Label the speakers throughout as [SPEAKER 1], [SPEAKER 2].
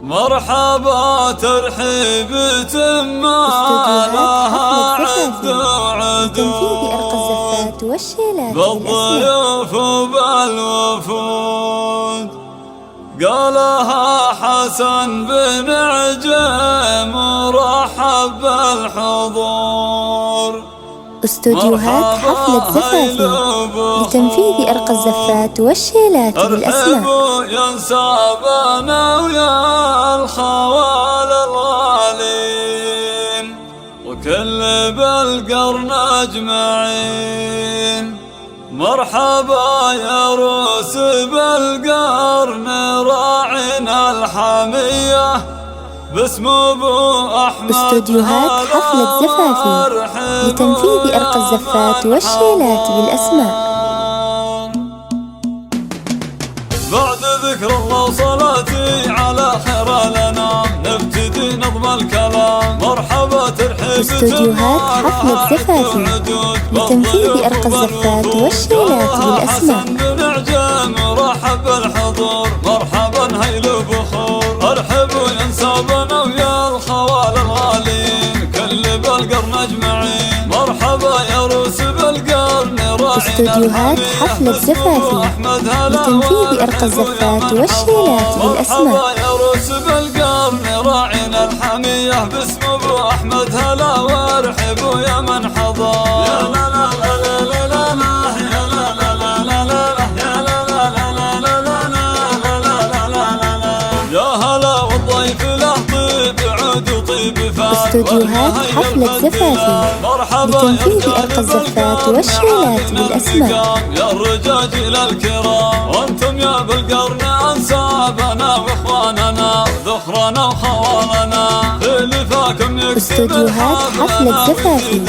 [SPEAKER 1] مرحبا ترحيبة ما لها عد وعدود بالضيوف وبالوفود، قالها حسن بن عجيم مرحب بالحضور.
[SPEAKER 2] استوديوهات حفلة زفافي لتنفيذ أرقى الزفات والشيلات بالأسماء.
[SPEAKER 1] أرحبوا ينسابنا ويا الخوال الغالين وكل بالقرن أجمعين. مرحبا يا روس بالقرن راعنا الحمية باسم ابو احمد.
[SPEAKER 2] استوديوهات حفلة زفافي لتنفيذ أرقى الزفات والشيلات بالأسماء.
[SPEAKER 1] بعد ذكر الله وصلاتي على خير الانام نبتدي نظم الكلام. مرحبا ترحيب
[SPEAKER 2] استوديوهات حفلة زفافي لتنفيذ أرقى الزفات والشيلات بالأسماء.
[SPEAKER 1] بن عجيم رحب بالحضور. مرحبا هيلو بخور. ارحبوا ينسابنا ويا الخوال الغالين كل بالقرن اجمعين. مرحبا يا روس بالقرن راعنا.
[SPEAKER 2] استوديوهات حفلة زفافي لتنفيذ أرقى الزفات والشيلات بالأسماء.
[SPEAKER 1] مرحبا يا روس بالقرن راعنا الحمية باسم ابو احمد هلا وارحبوا يا من حضر. يا لا لا لا لا لا لا يا لا لا لا لا لا يا لا لا لا لا لا لا لا لا لا يا هلا والضيف له طيب عود وطيب فات.
[SPEAKER 2] استوديوهات حفلة زفافي لتنفيذ أرقى الزفات والشيلات بالأسماء.
[SPEAKER 1] يا الرجاجيل الكرام وانتم يا بالقرن انسابنا واخواننا ذخرنا وخوالنا اللي فاكم يكتب.
[SPEAKER 2] استوديوهات حفلة زفافي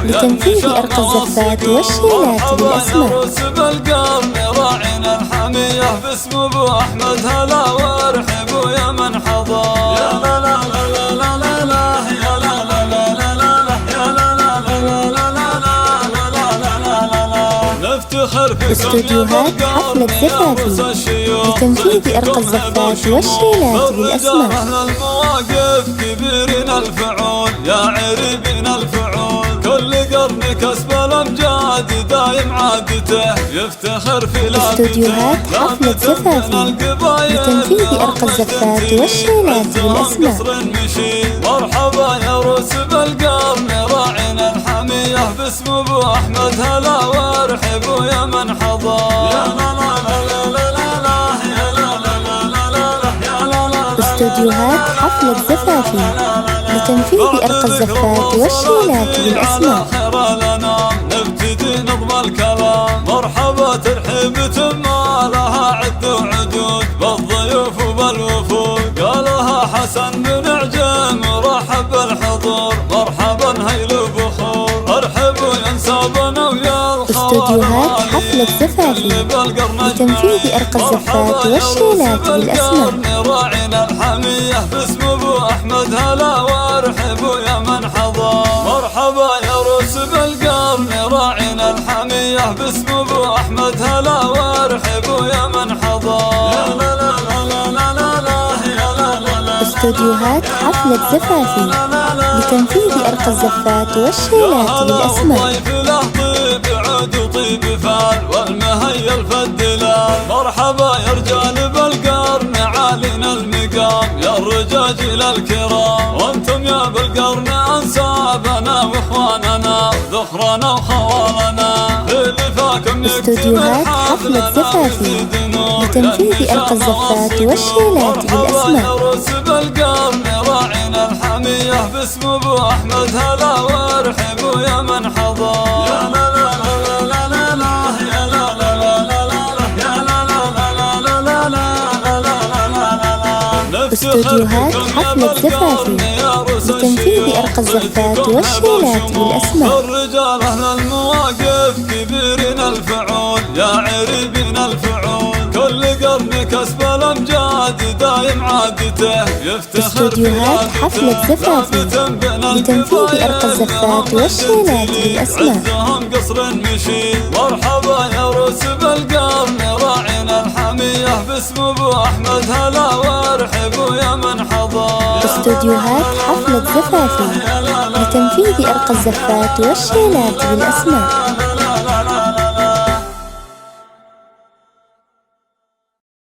[SPEAKER 2] لتنفيذ أرقى الزفات والشيلات بالأسماء.
[SPEAKER 1] روس بالقرن راعنا الحمية باسم ابو احمد هلا وارحبوا يا من حضر. يا لا لا لا لا لا لا يا لا لا لا لا لا يا لا لا لا لا لا لا. نفتخر فيكم
[SPEAKER 2] استوديوهات حفلة زفافي لتنفيذ أرقى الزفات والشيلات بالأسماء.
[SPEAKER 1] أهل المواقف كبيرين الفعول يا عريبين الفعول كل قرن كسب الأمجاد دايم عادته يفتخر في لابته.
[SPEAKER 2] استوديوهات حفلة زفافي لتنفيذ أرقى الزفات والشيلات بالأسماء.
[SPEAKER 1] مرحبا يا روس بالقرن راعنا الحمية باسم ابو احمد هلا وارحبوا يا من حضر. يا لا لا لا لا لا لا يا لا لا لا لا يا لا لا.
[SPEAKER 2] استوديوهات حفلة زفافي لتنفيذ أرقى الزفات والشيلات بالأسماء.
[SPEAKER 1] نبتدي نظم الكلام. مرحبا ترحيبة ما لها عد وعدود بالضيوف وبالوفود. قالها حسن بن عجيم رحب بالحضور. مرحبا هيلو بخور. ارحبوا ينسابنا ويا الخوال.
[SPEAKER 2] استوديوهات حفلة زفافي لتنفيذ أرقى الزفات والشيلات بالأسماء.
[SPEAKER 1] راعنا الحمية باسم ابو احمد هلا وارحبوا يا من حضر. مرحبا يا روس بالقرن راعنا الحمية باسم ابو احمد هلا وارحبوا يا من حضر. يا لا لا لا لا لا لا يا لا لا لا.
[SPEAKER 2] استوديوهات حفلة زفافي لتنفيذ أرقى الزفات والشيلات بالأسماء.
[SPEAKER 1] الضيف له طيب عود وطيب فال والمهيا الفدلال. مرحبا يا رجال بالقرن عالينا المقام يا الرجاجيل الكرام وانتم يا بالقرن انسابنا واخواننا ذخرنا وخوالنا اللي فاكم يكتب.
[SPEAKER 2] استوديوهات حفلة زفافي لتنفيذ أرقى الزفات والشيلات بالأسماء.
[SPEAKER 1] روس بالقرن راعنا الحمية باسم ابو احمد هلا وارحبوا يا من حضر. يا لا لا لا لا لا لا يا لا لا لا لا يا لا لا لا لا لا لا.
[SPEAKER 2] استوديوهات حفلة زفافي لتنفيذ أرقى الزفات والشيلات بالأسماء.
[SPEAKER 1] الرجال أهل المواقف كبيرين الفعول يا عريبين الفعول كل قرن كسب الأمجاد دايم عادته يفتخر.
[SPEAKER 2] استوديوهات حفلة زفافي لتنفيذ أرقى الزفات والشيلات بالأسماء.
[SPEAKER 1] عزهم قصر مشي. مرحبا يا روس بالقرن راعنا الحمية باسم ابو احمد هلا وارحبوا يا من
[SPEAKER 2] استوديوهات حفلة زفافي لتنفيذ أرقى الزفات والشيلات بالأسماء.